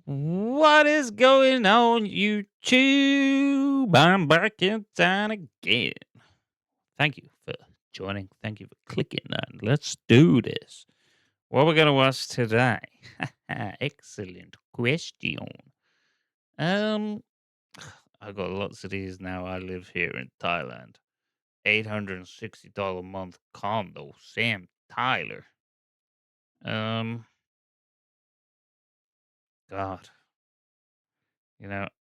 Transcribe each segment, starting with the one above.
What is going on, YouTube? I'm back in town again. Thank you for joining. Thank you for clicking on. Let's do this. What we're going to watch today? Excellent question. Um, I got lots of these now. I live here in Thailand. $860 a month condo. Sam Tyler. Um, God.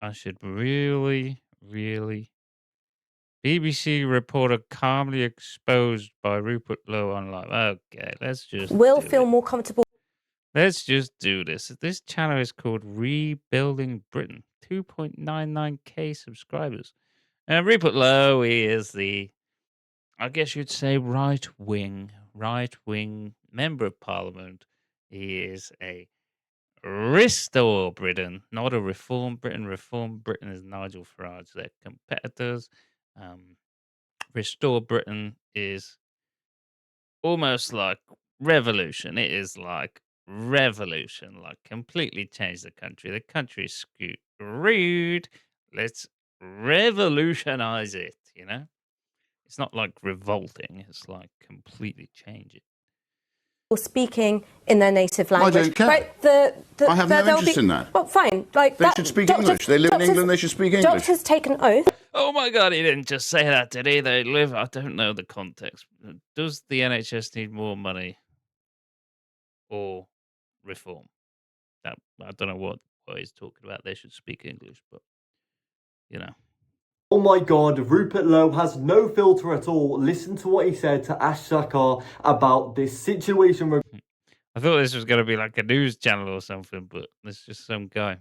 I should really. BBC reporter calmly exposed by Rupert Lowe on live. Okay, let's just will do feel it. more comfortable. Let's just do this. This channel is called Rebuilding Britain. 2.99k subscribers. And Rupert Lowe is I guess you'd say right wing member of parliament. He is a Restore Britain, not a Reform Britain. Reform Britain is Nigel Farage. They're competitors. Restore Britain is almost like revolution. It is like revolution, like completely change the country. The country is screwed. Let's revolutionize it. It's not like revolting, it's like completely change it. Speaking in their native language. I don't care. Right, I have no interest in that. Well, fine. Like They should speak English. They live in England, they should speak English. Doctors take an oath. Oh my God, he didn't just say that, did he? They live, I don't know the context. Does the NHS need more money or reform? I don't know what he's talking about. They should speak English, but Oh my God, Rupert Lowe has no filter at all. Listen to what he said to Ash Sakar about this situation. I thought this was going to be like a news channel or something, but it's just some guy.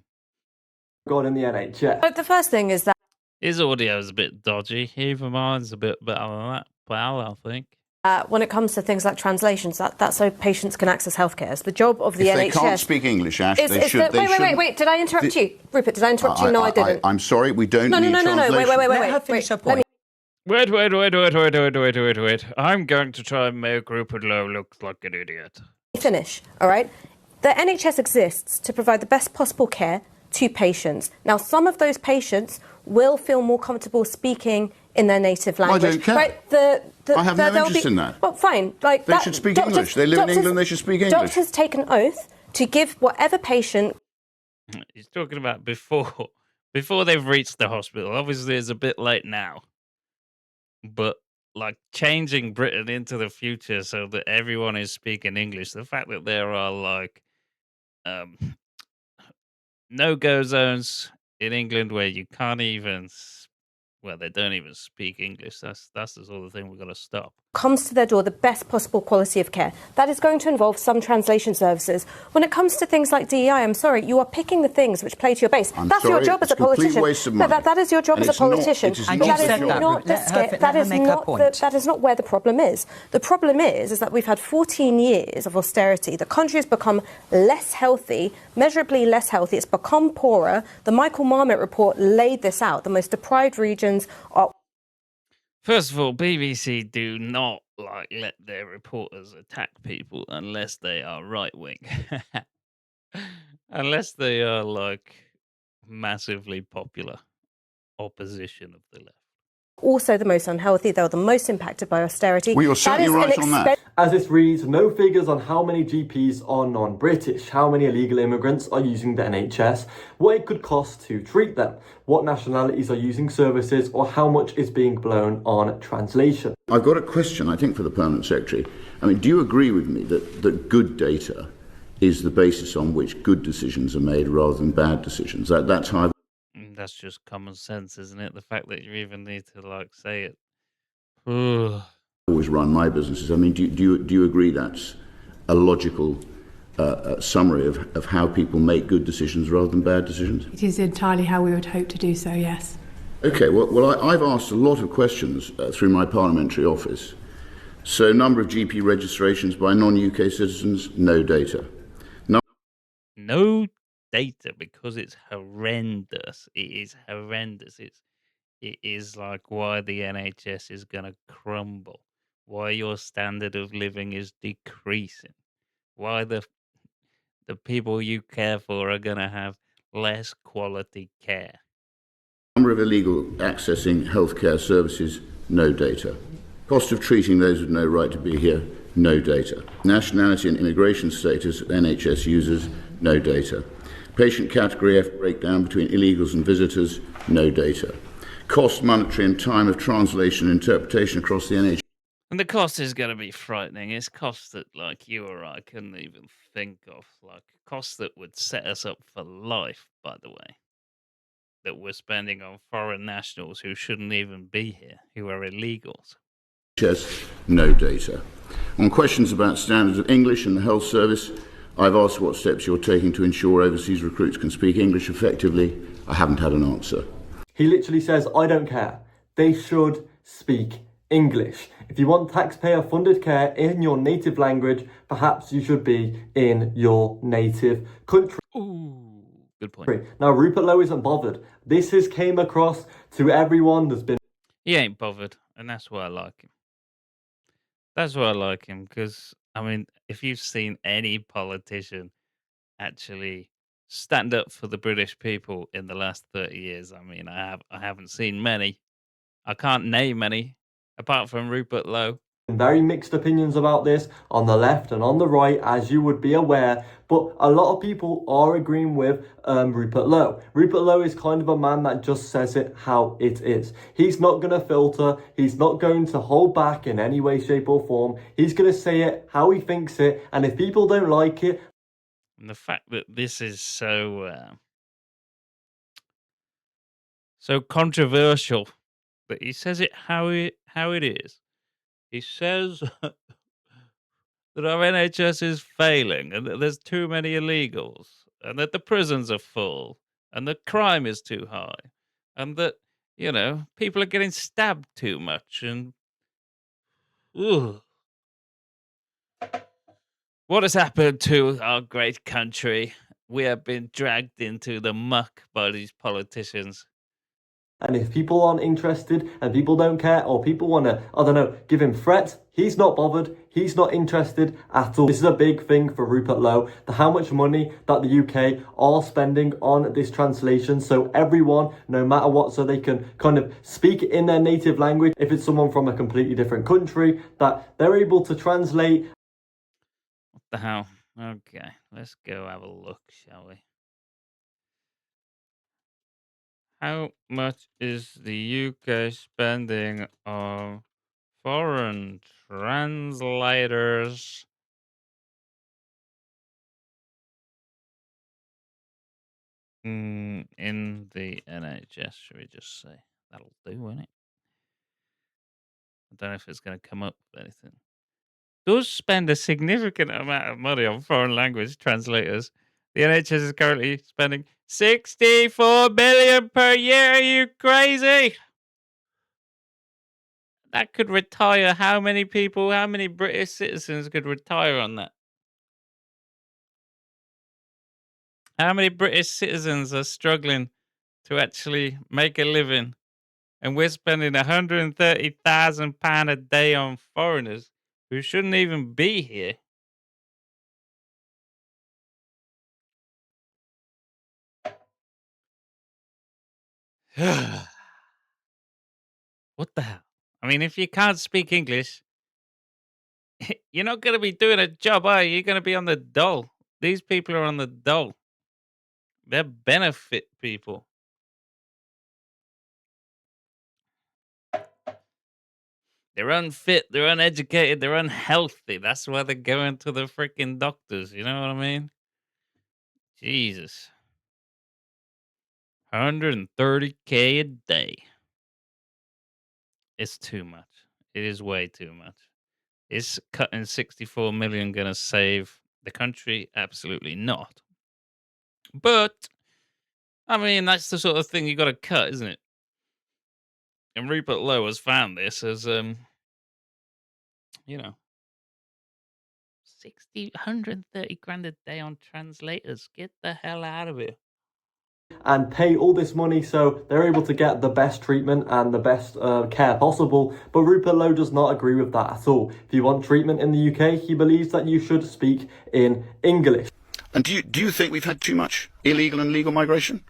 God in the NHS. But the first thing is that his audio is a bit dodgy. Even mine's a bit better than that. Well, I think. When it comes to things like translations, that's so patients can access healthcare. It's the job of the NHS. If they can't speak English, Ash, they should. Wait. Did I interrupt you? Rupert, did I interrupt you? No, I didn't. I'm sorry, we don't need translation. No. Wait. Let her finish her point. Wait. I'm going to try and make Rupert Lowe look like an idiot. Finish, all right? The NHS exists to provide the best possible care to patients. Now, some of those patients will feel more comfortable speaking in their native language. I don't care. Right? I have no interest in that. Well, fine. Like they should speak English. They live in England, they should speak English. Doctors take an oath to give whatever patient... He's talking about before they've reached the hospital. Obviously, it's a bit late now. But, like, changing Britain into the future so that everyone is speaking English, the fact that there are, like, no-go zones in England where you can't even... Well, they don't even speak English. That's the sort of thing we've got to stop. Comes to their door the best possible quality of care. That is going to involve some translation services. When it comes to things like DEI, I'm sorry, you are picking the things which play to your base. That's your job as a politician. That is your job as a politician. That is not where the problem is. The problem is that we've had 14 years of austerity. The country has become less healthy, measurably less healthy. It's become poorer. The Michael Marmot report laid this out. The most deprived regions are... First of all, BBC do not let their reporters attack people unless they are right wing. Unless they are massively popular opposition of the left. Also the most unhealthy, they are the most impacted by austerity. Well, you're certainly right on that. As this reads, no figures on how many GPs are non-British, how many illegal immigrants are using the NHS, what it could cost to treat them, what nationalities are using services, or how much is being blown on translation. I've got a question, I think, for the Permanent Secretary. I mean, do you agree with me that good data is the basis on which good decisions are made rather than bad decisions? That's how That's just common sense, isn't it? The fact that you even need to say it. Always run my businesses. I mean, do you agree that's a logical summary of how people make good decisions rather than bad decisions? It is entirely how we would hope to do so, yes. Okay, well I've asked a lot of questions through my parliamentary office. So, number of GP registrations by non-UK citizens, no data. No data, because it's horrendous. It is horrendous. It is like why the NHS is going to crumble, why your standard of living is decreasing, why the people you care for are going to have less quality care. Number of illegal accessing healthcare services, no data. Cost of treating those with no right to be here, no data. Nationality and immigration status of NHS users, no data. Patient category F breakdown between illegals and visitors, no data. Cost, monetary and time of translation and interpretation across the NHS. And the cost is going to be frightening. It's costs that, like, you or I couldn't even think of. Like, costs that would set us up for life, by the way, that we're spending on foreign nationals who shouldn't even be here, who are illegals. No data. On questions about standards of English and the health service, I've asked what steps you're taking to ensure overseas recruits can speak English effectively. I haven't had an answer. He literally says, I don't care. They should speak English. If you want taxpayer-funded care in your native language, perhaps you should be in your native country. Ooh, good point. Now, Rupert Lowe isn't bothered. This has came across to everyone. There's been... He ain't bothered, and that's why I like him. That's why I like him, because, I mean, if you've seen any politician actually stand up for the British people in the last 30 years, I mean, I haven't seen many. I can't name any, apart from Rupert Lowe. Very mixed opinions about this on the left and on the right, as you would be aware, but a lot of people are agreeing with Rupert Lowe. Rupert Lowe is kind of a man that just says it how it is. He's not going to filter. He's not going to hold back in any way, shape or form. He's going to say it how he thinks it, and if people don't like it... And the fact that this is so controversial, that he says it how it is. He says that our NHS is failing and that there's too many illegals and that the prisons are full and the crime is too high and that, you know, people are getting stabbed too much and... Ugh. What has happened to our great country? We have been dragged into the muck by these politicians. And if people aren't interested and people don't care, or people want to, I don't know, give him threats, he's not bothered. He's not interested at all. This is a big thing for Rupert Lowe, how much money that the UK are spending on this translation. So everyone, no matter what, so they can kind of speak in their native language. If it's someone from a completely different country, that they're able to translate. What the hell? Okay, let's go have a look, shall we? How much is the UK spending on foreign translators? In the NHS, should we just say? That'll do, won't it? I don't know if it's going to come up with anything. Does spend a significant amount of money on foreign language translators. The NHS is currently spending 64 billion per year. Are you crazy? That could retire how many people, how many British citizens could retire on that? How many British citizens are struggling to actually make a living? And we're spending £130,000 a day on foreigners who shouldn't even be here. What the hell? I mean, if you can't speak English, you're not going to be doing a job, are you? You're going to be on the dole. These people are on the dole. They're benefit people. They're unfit, they're uneducated, they're unhealthy. That's why they're going to the freaking doctors. You know what I mean? Jesus. 130K a day. It's too much. It is way too much. Is cutting 64 million going to save the country? Absolutely not. But, I mean, that's the sort of thing you got to cut, isn't it? And Rupert Lowe has found this as, you know, 130 grand a day on translators. Get the hell out of here. And pay all this money so they're able to get the best treatment and the best care possible. But Rupert Lowe does not agree with that at all. If you want treatment in the UK, he believes that you should speak in English. And do you think we've had too much illegal and legal migration?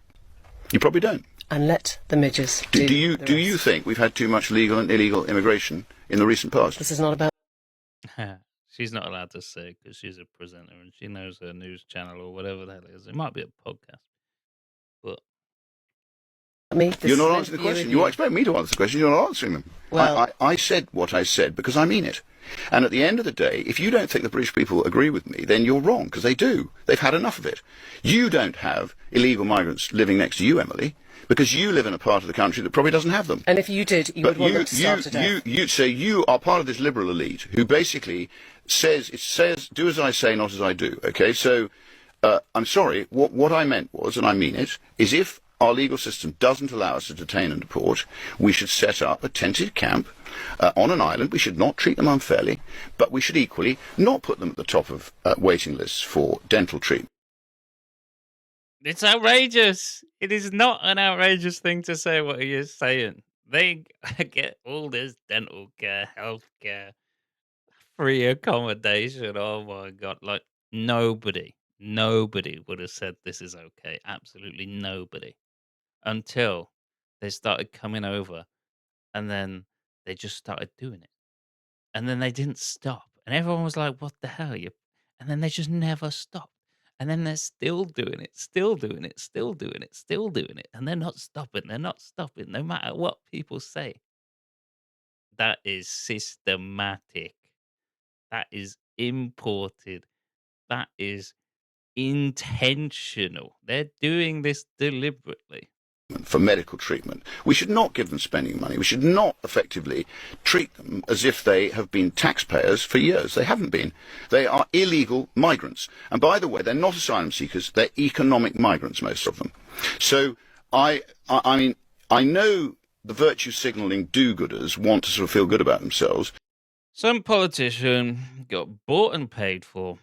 You probably don't. And let the midges Do the you rest. think we've had too much legal and illegal immigration in the recent past? This is not about She's not allowed to say because she's a presenter and she knows her news channel or whatever the hell it is. It might be a podcast, but me. This You're is not an answering the interview question. with You expect me to answer the question. You're not answering them. Well- I said what I said because I mean it. And at the end of the day, if you don't think the British people agree with me, then you're wrong, because they do. They've had enough of it. You don't have illegal migrants living next to you, Emily, because you live in a part of the country that probably doesn't have them. And if you did, you would want them to starve to death. So you are part of this liberal elite who basically says, do as I say, not as I do. Okay, so I'm sorry. What I meant was, and I mean it, is if our legal system doesn't allow us to detain and deport, we should set up a tented camp on an island. We should not treat them unfairly, but we should equally not put them at the top of waiting lists for dental treatment. it's outrageous. It is not an outrageous thing to say what he is saying. They get all this dental care, health care, free accommodation. Oh my God. Like nobody would have said this is okay. Absolutely nobody. Until they started coming over and then they just started doing it. And then they didn't stop. And everyone was like, what the hell? And then they just never stopped. And then they're still doing it, still doing it, still doing it, still doing it. And they're not stopping. They're not stopping, no matter what people say. That is systematic. That is imported. That is intentional. They're doing this deliberately. For medical treatment. We should not give them spending money. We should not effectively treat them as if they have been taxpayers for years. They haven't been. They are illegal migrants. And by the way, they're not asylum seekers. They're economic migrants, most of them. So I mean, I know the virtue signalling do-gooders want to sort of feel good about themselves. Some politician got bought and paid for.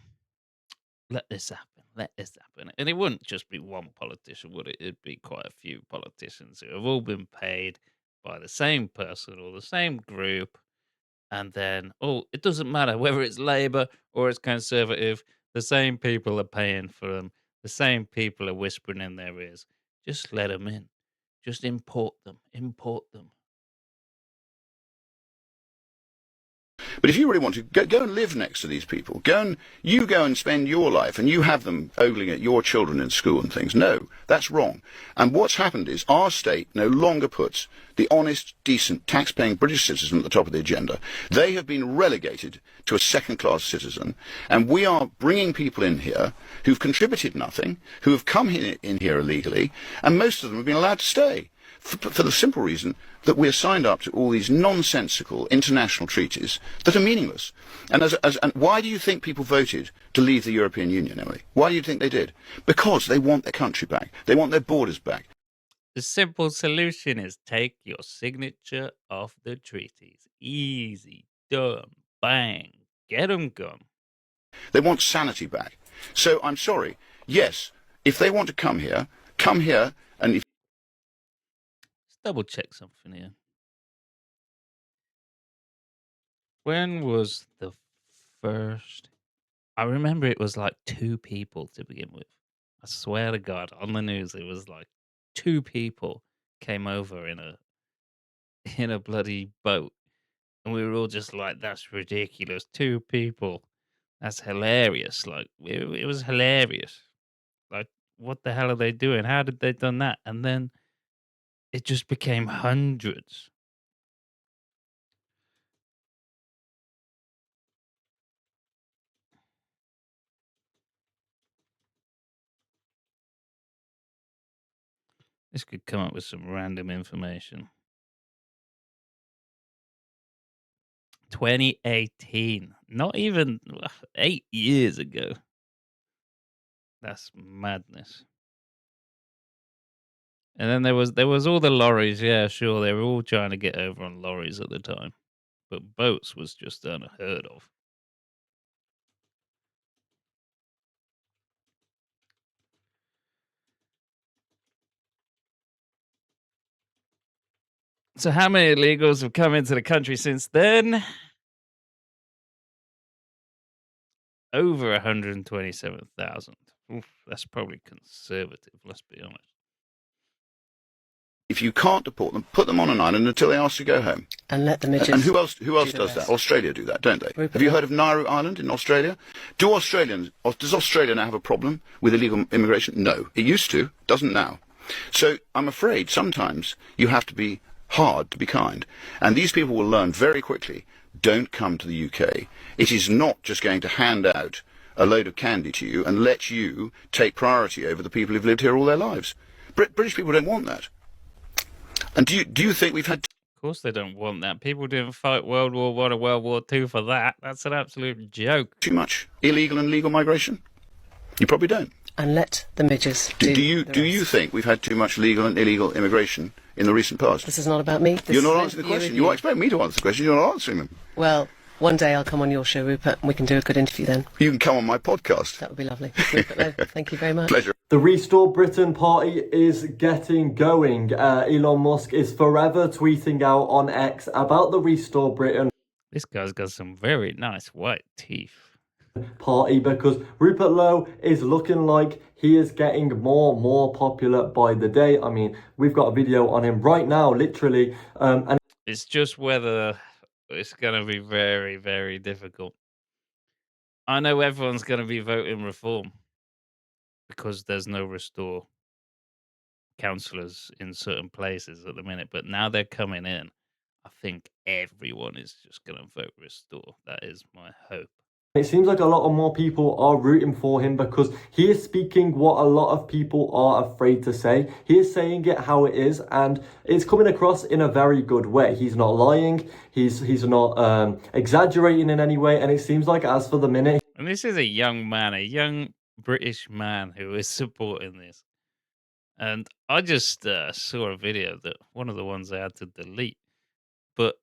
Let this happen. Let this happen. And it wouldn't just be one politician, would it? It'd be quite a few politicians who have all been paid by the same person or the same group. And then, it doesn't matter whether it's Labour or it's Conservative, the same people are paying for them. The same people are whispering in their ears. Just let them in. Just import them. Import them. But if you really want to, go and live next to these people. Go and spend your life, and you have them ogling at your children in school and things. No, that's wrong. And what's happened is our state no longer puts the honest, decent, tax-paying British citizen at the top of the agenda. They have been relegated to a second-class citizen, and we are bringing people in here who've contributed nothing, who have come in here illegally, and most of them have been allowed to stay. For the simple reason that we are signed up to all these nonsensical international treaties that are meaningless. And why do you think people voted to leave the European Union, Emily? Why do you think they did? Because they want their country back. They want their borders back. The simple solution is take your signature off the treaties. Easy, done, bang, get them gone. They want sanity back. So I'm sorry. Yes, if they want to come here, and if Double check something here. When was the first? I remember it was like 2 people to begin with. I swear to God, on the news it was like 2 people came over in a bloody boat, and we were all just like, "That's ridiculous! 2 people, that's hilarious!" Like it was hilarious. Like, what the hell are they doing? How did they done that? And then it just became hundreds. This could come up with some random information. 2018, not even 8 years ago. That's madness. And then there was all the lorries. Yeah, sure, they were all trying to get over on lorries at the time, but boats was just unheard of. So how many illegals have come into the country since then? Over 127,000. Oof, that's probably conservative, let's be honest. If you can't deport them, put them on an island until they ask to go home. And let the midgets. And who else do the does that? rest. Australia do that, don't they? Rupert Have you Lowe. heard of Nauru Island in Australia? Does Australia now have a problem with illegal immigration? No. It used to, doesn't now. So I'm afraid sometimes you have to be hard to be kind. And these people will learn very quickly, don't come to the UK. It is not just going to hand out a load of candy to you and let you take priority over the people who've lived here all their lives. British people don't want that. And do you think we've had Of course they don't want that. People didn't fight World War One or World War Two for that. That's an absolute joke. too much illegal and legal migration? You probably don't. And let the midgets Do do you the rest. think we've had too much legal and illegal immigration in the recent past? This is not about me. This You're not is answering the you question. and You expect me to answer the question. You're not answering them. Well, one day I'll come on your show, Rupert, and we can do a good interview then. You can come on my podcast. That would be lovely. Rupert Lowe, thank you very much. Pleasure. The Restore Britain party is getting going. Elon Musk is forever tweeting out on X about the Restore Britain This guy's got some very nice white teeth. party because Rupert Lowe is looking like he is getting more and more popular by the day. I mean, we've got a video on him right now, literally, and It's just whether it's going to be very, very difficult. I know everyone's going to be voting reform because there's no restore councillors in certain places at the minute, but now they're coming in. I think everyone is just going to vote restore. That is my hope. it seems like a lot of more people are rooting for him because he is speaking what a lot of people are afraid to say. He is saying it how it is, and it's coming across in a very good way. He's not lying. He's not exaggerating in any way, and it seems like as for the minute, And this is a young man, a young British man who is supporting this. And I just saw a video that one of the ones I had to delete, but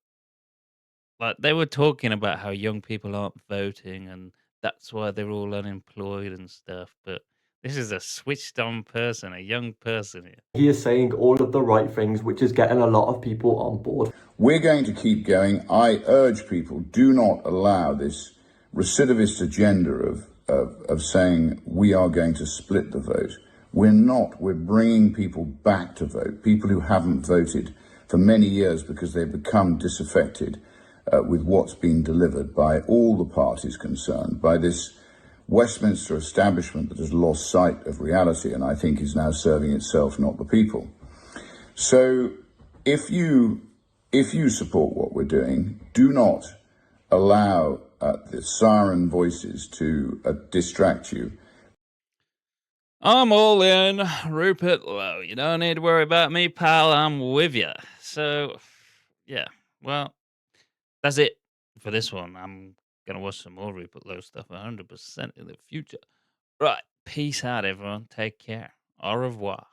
like they were talking about how young people aren't voting and that's why they're all unemployed and stuff. But this is a switched on person, a young person here. he is saying all of the right things, which is getting a lot of people on board. We're going to keep going. I urge people, do not allow this recidivist agenda of saying we are going to split the vote. We're not. We're bringing people back to vote, people who haven't voted for many years because they've become disaffected with what's been delivered by all the parties concerned, by this Westminster establishment that has lost sight of reality and I think is now serving itself, not the people. So if you support what we're doing, do not allow the siren voices to distract you. I'm all in, Rupert Lowe. You don't need to worry about me, pal. I'm with you. So, yeah, well, that's it for this one. I'm going to watch some more Rupert Lowe stuff 100% in the future. Right, peace out, everyone. Take care. Au revoir.